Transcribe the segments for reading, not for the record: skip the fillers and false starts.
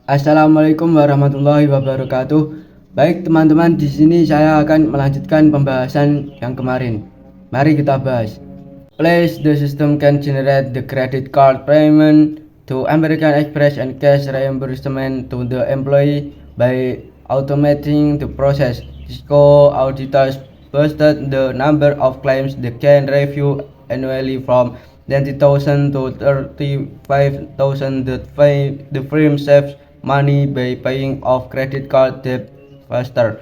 Assalamualaikum warahmatullahi wabarakatuh. Baik teman-teman, di sini saya akan melanjutkan pembahasan yang kemarin. Mari kita bahas. Place the system can generate the credit card payment to American Express and cash reimbursement to the employee by automating the process. Cisco auditors boosted the number of claims they can review annually from 90,000 to 35,000. The firm saves money by paying off credit card debt faster.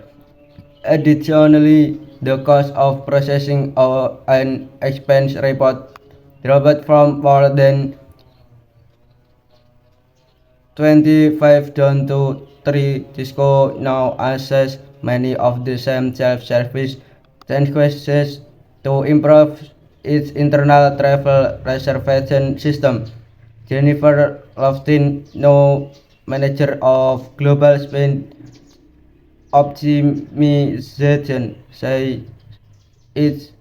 Additionally, the cost of processing an expense report dropped from more than 25 down to 3. Cisco now access many of the same self-service requests to improve its internal travel reservation system. Jennifer Loftin, now manager of global spend optimization, say it's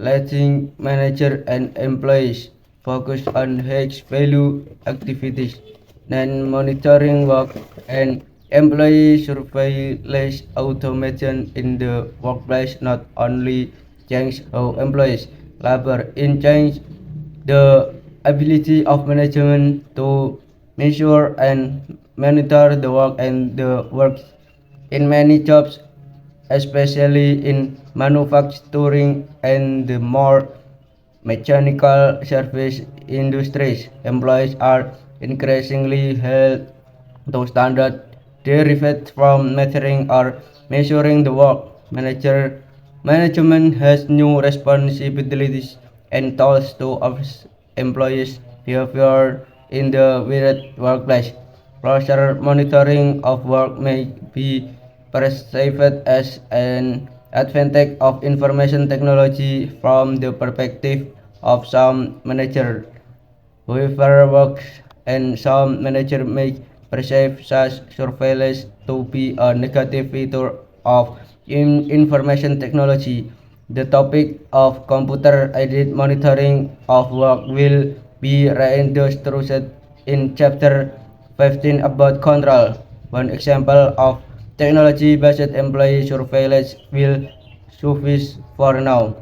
letting manager and employees focus on high value activities and monitoring work and employee surveillance automation in the workplace not only change how employees labor in change the ability of management to measure and monitor the work and the work in many jobs, especially in manufacturing and the more mechanical service industries. Employees are increasingly held to standard derived from measuring or measuring the work. Management has new responsibilities and tools to observe employees' behavior in the wired workplace. Closer monitoring of work may be perceived as an advantage of information technology from the perspective of some managers. However, works and some managers may perceive such surveillance to be a negative feature of information technology. The topic of computer-aided monitoring of work will be reintroduced in Chapter 15 about control. One example of technology-based employee surveillance will suffice for now.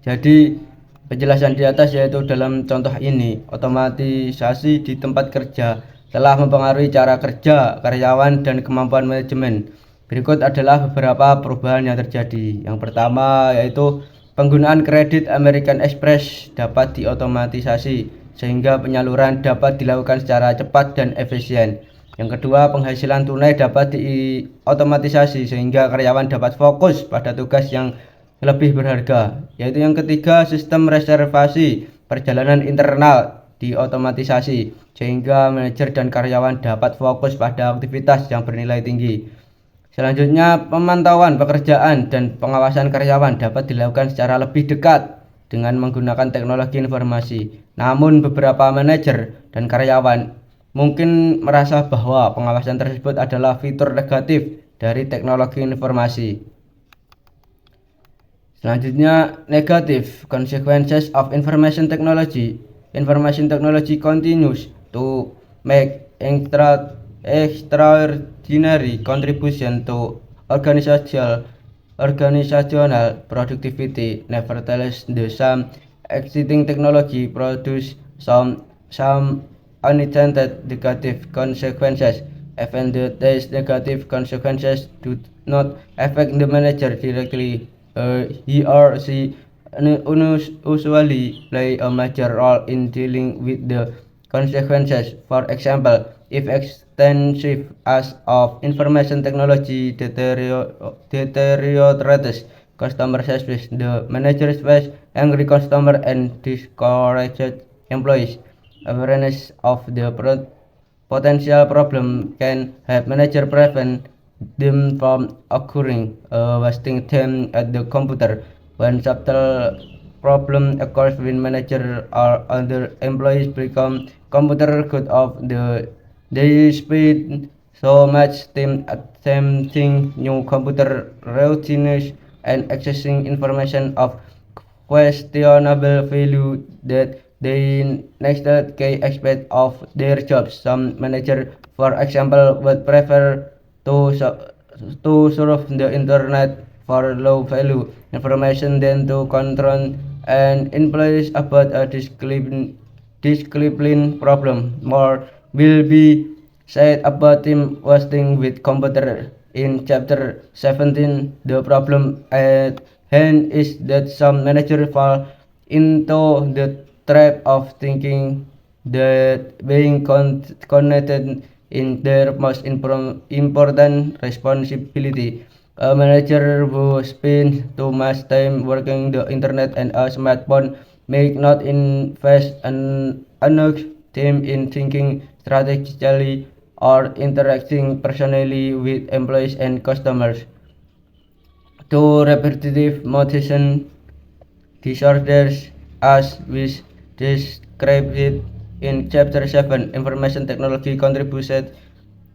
Jadi penjelasan di atas yaitu dalam contoh ini, otomatisasi di tempat kerja telah mempengaruhi cara kerja karyawan dan kemampuan manajemen. Berikut adalah beberapa perubahan yang terjadi. Yang pertama yaitu penggunaan kredit American Express dapat diotomatisasi sehingga penyaluran dapat dilakukan secara cepat dan efisien. Yang kedua, penghasilan tunai dapat diotomatisasi sehingga karyawan dapat fokus pada tugas yang lebih berharga. Yaitu yang ketiga, sistem reservasi perjalanan internal diotomatisasi sehingga manajer dan karyawan dapat fokus pada aktivitas yang bernilai tinggi. Selanjutnya, pemantauan pekerjaan dan pengawasan karyawan dapat dilakukan secara lebih dekat dengan menggunakan teknologi informasi. Namun beberapa manajer dan karyawan mungkin merasa bahwa pengawasan tersebut adalah fitur negatif dari teknologi informasi. Selanjutnya, negative consequences of information technology. Information technology continues to make extraordinary contribution to organizational productivity. Nevertheless, the some existing technology produce some unintended negative consequences. Even though these negative consequences do not affect the manager directly, he or she usually play a major role in dealing with the consequences. For example, if extensive use of information technology deteriorates customer service, the manager face angry customer and discouraged employees. Awareness of the potential problem can help manager prevent them from occurring, wasting time at the computer. One subtle problem occurs when manager or other employees become computer good of they spend so much time attempting new computer routines and accessing information of questionable value that the next key aspect of their jobs. Some managers, for example, would prefer to surf the internet for low value information than to confront an employees about a discipline problem. More will be said about team wasting with computer in chapter 17. The problem at hand is that some managers fall into the trap of thinking that being connected in their most important responsibility. A manager who spends too much time working the internet and a smartphone may not invest enough time in thinking strategically or interacting personally with employees and customers. Two repetitive motivation disorders, as we described it in chapter 7, information technology contributed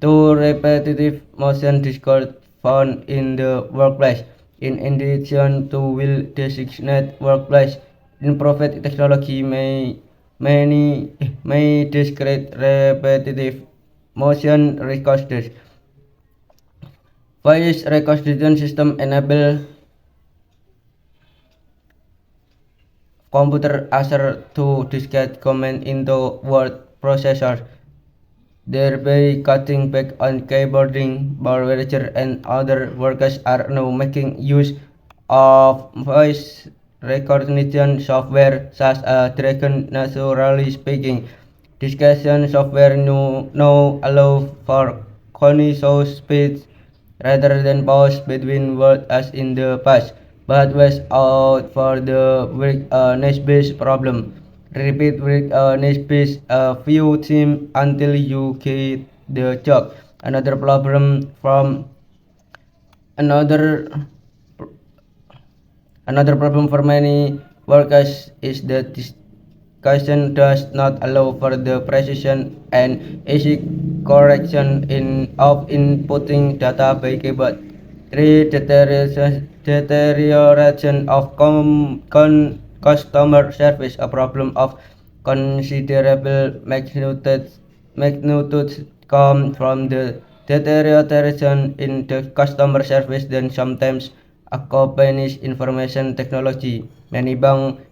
to repetitive motion discord found in the workplace. In addition to will designate workplace, improved technology may discrete repetitive motion recorders. Voice recognition system enable computer user to discard command into word processor, thereby cutting back on keyboarding. Barber and other workers are now making use of voice recognition software such as Dragon. Naturally speaking, discussion software now allow for continuous speech rather than pause between words as in the past, but watch out for the with a niche-based problem. Repeat with a niche-based a few times until you get the job. Another problem from another Another problem for many workers is that discussion does not allow for the precision and easy correction of inputting data by keyboard. 3. Deterioration of customer service, a problem of considerable magnitude come from the deterioration in the customer service then sometimes accompanies information technology. Many banks,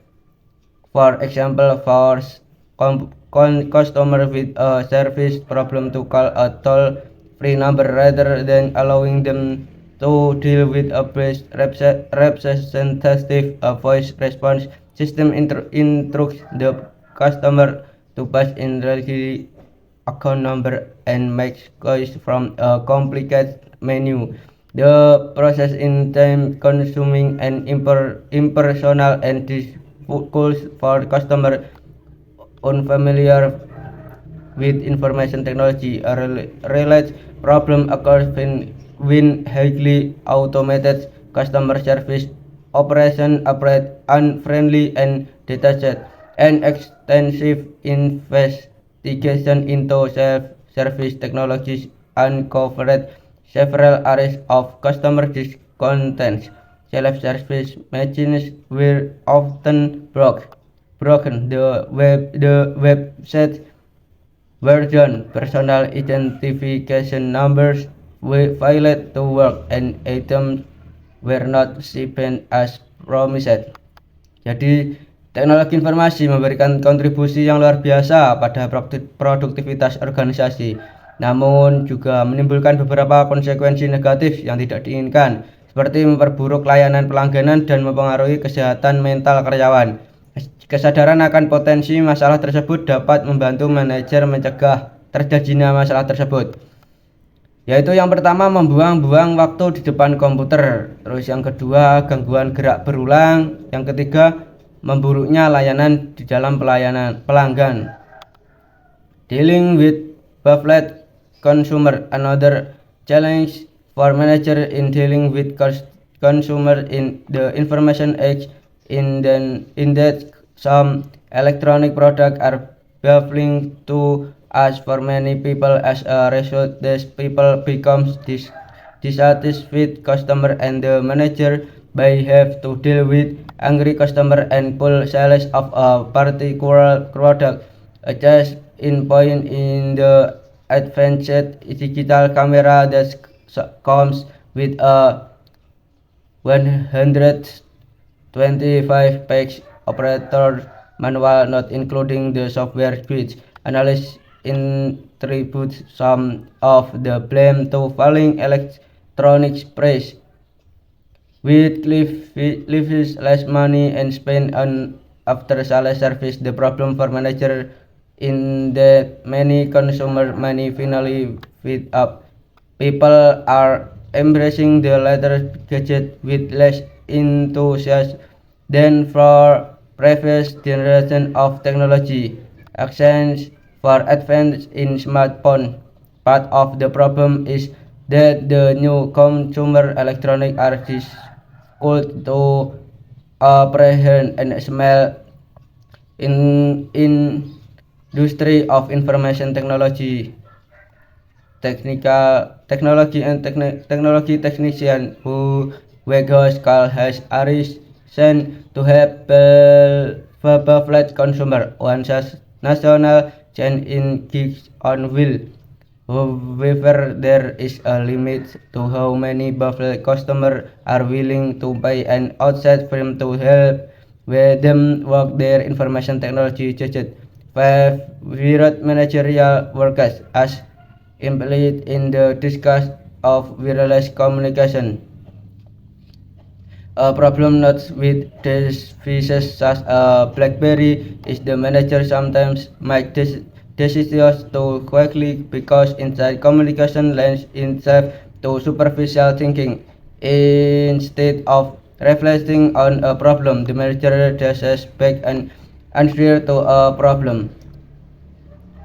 for example, force customer with a service problem to call a toll-free number rather than allowing them to deal with a representative voice response system. Instructs the customer to pass in relatively account number and make choice from a complicated menu. The process in time consuming and impersonal and difficult for customer unfamiliar with information technology. A related problem occurs when highly automated customer service operation operate unfriendly and detached. An extensive investigation into self-service technologies uncovered several areas of customer discontent. Self-service machines were often broken. The website version, personal identification numbers failed to work, and items were not shipped as promised. Jadi, teknologi informasi memberikan kontribusi yang luar biasa pada produktivitas organisasi, namun juga menimbulkan beberapa konsekuensi negatif yang tidak diinginkan, seperti memperburuk layanan pelangganan dan mempengaruhi kesehatan mental karyawan. Kesadaran akan potensi masalah tersebut dapat membantu manajer mencegah terjadinya masalah tersebut. Yaitu yang pertama, membuang-buang waktu di depan komputer. Terus yang kedua, gangguan gerak berulang. Yang ketiga, memburuknya layanan di dalam pelanggan. Dealing with baffled consumer. Another challenge for manager in dealing with consumer in the information age in that some electronic products are baffling to us for many people. As a result, these people becomes dissatisfied customer and the manager may have to deal with angry customer and pull sales of a particular product. A case in point in the advanced digital camera that comes with a 125-page operator manual, not including the software which analysis attributes some of the blame to falling electronics price. With Cliff's less money and spend on after-sales service, the problem for manager in that many consumer money finally feed up. People are embracing the latter gadget with less enthusiasm than for previous generation of technology. Actions for advance in smartphone. Part of the problem is that the new consumer electronic are difficult to apprehend and smell in industry of information technology. Technology technician who Wegos call has arisen to help flat consumer one such national chain in gigs on wheel. However, there is a limit to how many buffet customers are willing to pay an outside firm to help with them work their information technology budget. 5. Without managerial workers as implied in the discussion of wireless communication. A problem not with devices such as BlackBerry is the manager sometimes make decisions too quickly because inside communication lends itself to superficial thinking. Instead of reflecting on a problem, the manager dashes back and answer to a problem.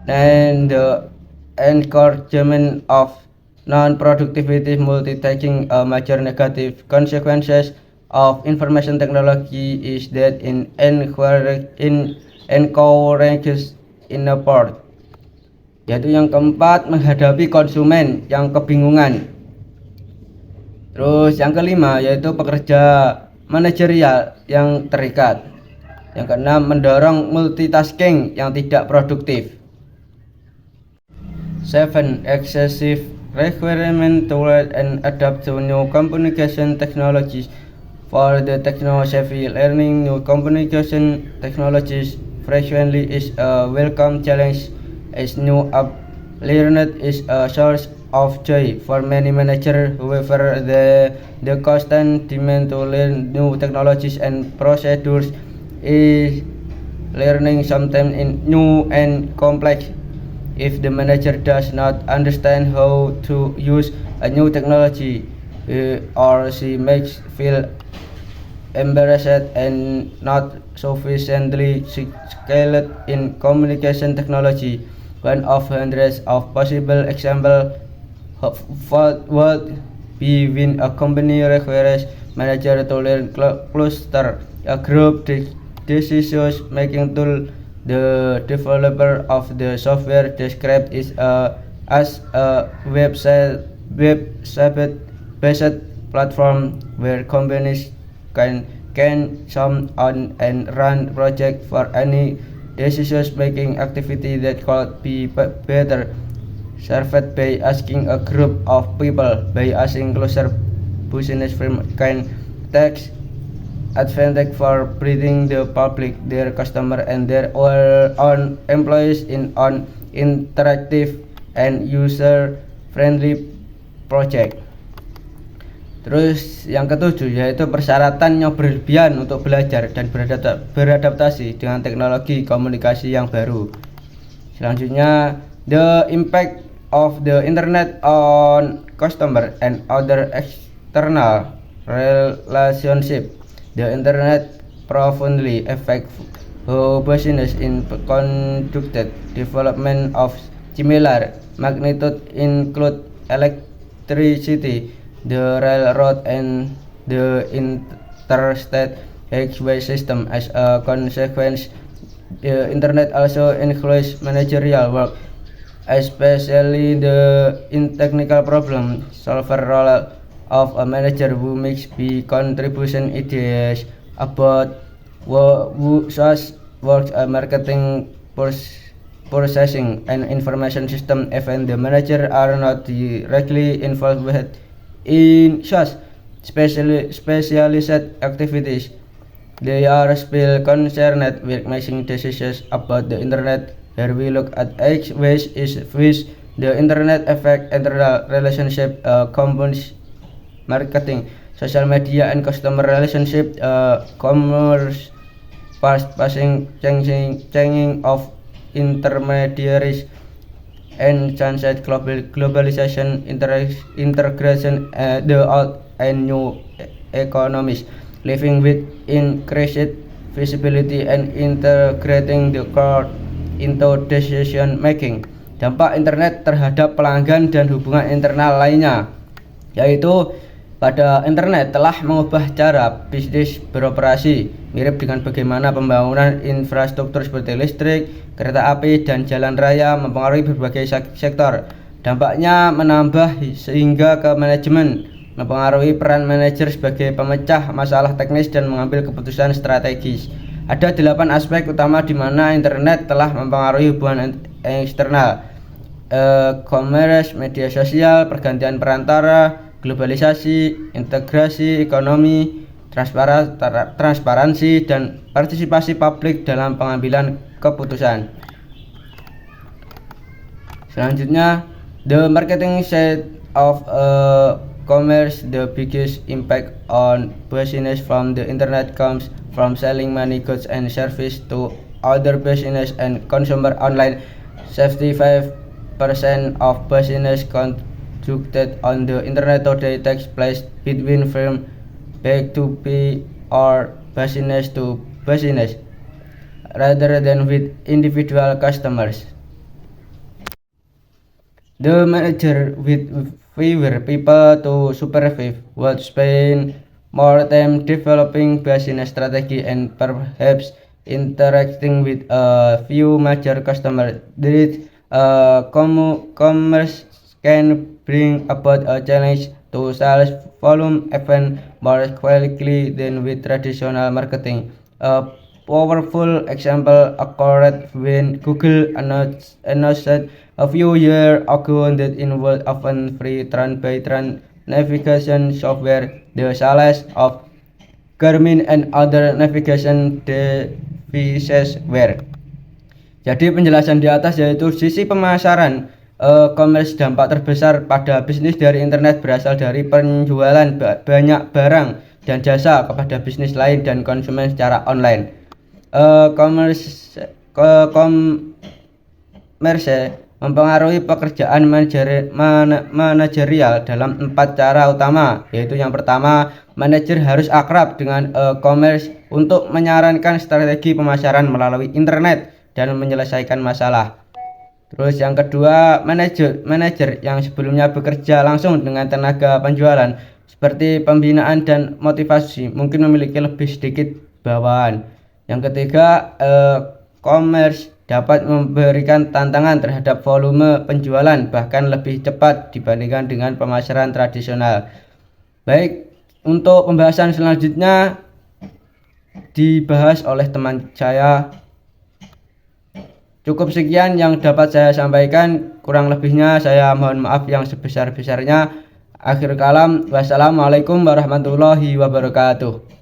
And the encouragement of non-productivity multitasking. A major negative consequences of information technology is that it encourages ineport. Yaitu yang keempat, menghadapi konsumen yang kebingungan. Terus yang kelima yaitu pekerja manajerial yang terikat. Yang keenam, mendorong multitasking yang tidak produktif. 7. Excessive requirement to learn and adapt to new communication technologies. For the techno-savvy, learning new communication technologies frequently is a welcome challenge, as new app learned is a source of joy for many managers. However, the constant demand to learn new technologies and procedures is learning sometimes new and complex. If the manager does not understand how to use a new technology, he or she makes feel embarrassed and not sufficiently skilled in communication technology. One of hundreds of possible examples would be when a company requires manager to learn cluster a group decision-making tool. The developer of the software described it as a web-based platform where companies can sum on and run projects for any decision-making activity that could be better served by asking a group of people. By asking closer, business firm can take advantage for bringing the public, their customer, and their own employees in on interactive and user-friendly project. Terus yang ketujuh yaitu persyaratan yang berlebihan untuk belajar dan beradaptasi dengan teknologi komunikasi yang baru. Selanjutnya, the impact of the internet on customer and other external relationship. The internet profoundly affects how business is conducted. Development of similar magnitude include electricity, the railroad, and the interstate highway system. As a consequence, the internet also includes managerial work, especially the in technical problem solver role of a manager who makes the contribution ideas about who such works marketing processing and information system. Even the manager are not directly involved with in such specialized activities. They are still concerned with making decisions about the internet. Here we look at 8 ways in which the internet affect internal relationship, companies, marketing, social media, and customer relationship, commerce, passing, changing of intermediaries, and sunset globalization, integration, the old and new economies, living with increased visibility and integrating the crowd into decision making. Dampak internet terhadap pelanggan dan hubungan internal lainnya, yaitu pada internet telah mengubah cara bisnis beroperasi, mirip dengan bagaimana pembangunan infrastruktur seperti listrik, kereta api, dan jalan raya mempengaruhi berbagai sektor. Dampaknya menambah sehingga ke manajemen, mempengaruhi peran manajer sebagai pemecah masalah teknis dan mengambil keputusan strategis. Ada 8 aspek utama di mana internet telah mempengaruhi hubungan eksternal: commerce, media sosial, pergantian perantara, globalisasi, integrasi ekonomi, transparansi, dan partisipasi publik dalam pengambilan keputusan. Selanjutnya, the marketing side of commerce. The biggest impact on business from the internet comes from selling money, goods, and service to other business and consumer online. 75% of business conducted on the internet today takes place between firm B2B or business to business rather than with individual customers. The manager with fewer people to supervise would spend more time developing business strategy and perhaps interacting with a few major customers. Commerce can bring about a challenge to sales volume even more quickly than with traditional marketing. A powerful example occurred when Google announced a few years ago that involved often free turn-by-turn navigation software. The sales of Garmin and other navigation devices were. Jadi penjelasan di atas yaitu sisi pemasaran commerce. Dampak terbesar pada bisnis dari internet berasal dari penjualan banyak barang dan jasa kepada bisnis lain dan konsumen secara online. Commerce mempengaruhi pekerjaan manajerial dalam 4 cara utama, yaitu yang pertama, manajer harus akrab dengan commerce untuk menyarankan strategi pemasaran melalui internet dan menyelesaikan masalah. Terus yang kedua, manajer yang sebelumnya bekerja langsung dengan tenaga penjualan seperti pembinaan dan motivasi mungkin memiliki lebih sedikit bawahan. Yang ketiga, commerce dapat memberikan tantangan terhadap volume penjualan bahkan lebih cepat dibandingkan dengan pemasaran tradisional. Baik, untuk pembahasan selanjutnya dibahas oleh teman saya. Cukup sekian yang dapat saya sampaikan, kurang lebihnya saya mohon maaf yang sebesar-besarnya. Akhir kalam, wassalamualaikum warahmatullahi wabarakatuh.